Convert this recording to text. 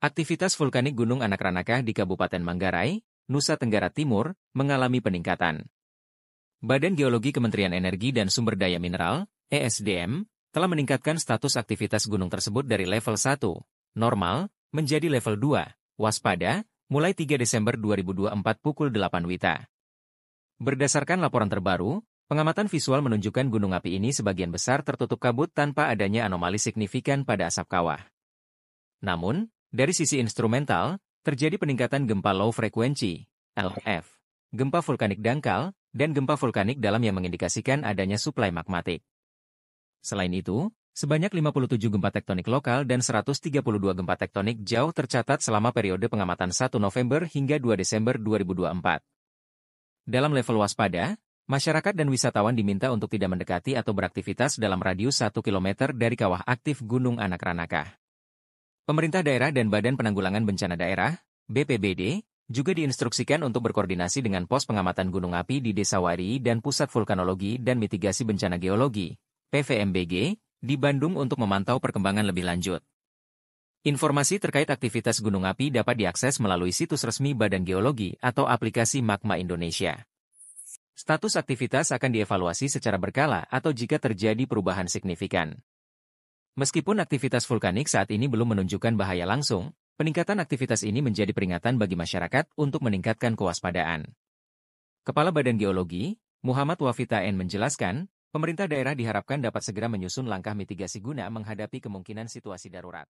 Aktivitas vulkanik Gunung Anak Ranakah di Kabupaten Manggarai, Nusa Tenggara Timur, mengalami peningkatan. Badan Geologi Kementerian Energi dan Sumber Daya Mineral, ESDM, telah meningkatkan status aktivitas gunung tersebut dari level 1, normal, menjadi level 2, waspada, mulai 3 Desember 2024 pukul 8 WITA. Berdasarkan laporan terbaru, pengamatan visual menunjukkan gunung api ini sebagian besar tertutup kabut tanpa adanya anomali signifikan pada asap kawah. Namun, dari sisi instrumental, terjadi peningkatan gempa low frekuensi, LF, gempa vulkanik dangkal, dan gempa vulkanik dalam yang mengindikasikan adanya suplai magmatik. Selain itu, sebanyak 57 gempa tektonik lokal dan 132 gempa tektonik jauh tercatat selama periode pengamatan 1 November hingga 2 Desember 2024. Dalam level waspada, masyarakat dan wisatawan diminta untuk tidak mendekati atau beraktivitas dalam radius 1 km dari kawah aktif Gunung Anak Ranakah. Pemerintah daerah dan Badan Penanggulangan Bencana Daerah, BPBD, juga diinstruksikan untuk berkoordinasi dengan pos pengamatan gunung api di Desa Warii dan Pusat Vulkanologi dan Mitigasi Bencana Geologi, PVMBG, di Bandung untuk memantau perkembangan lebih lanjut. Informasi terkait aktivitas gunung api dapat diakses melalui situs resmi Badan Geologi atau aplikasi Magma Indonesia. Status aktivitas akan dievaluasi secara berkala atau jika terjadi perubahan signifikan. Meskipun aktivitas vulkanik saat ini belum menunjukkan bahaya langsung, peningkatan aktivitas ini menjadi peringatan bagi masyarakat untuk meningkatkan kewaspadaan. Kepala Badan Geologi, Muhammad Wafita N. menjelaskan, pemerintah daerah diharapkan dapat segera menyusun langkah mitigasi guna menghadapi kemungkinan situasi darurat.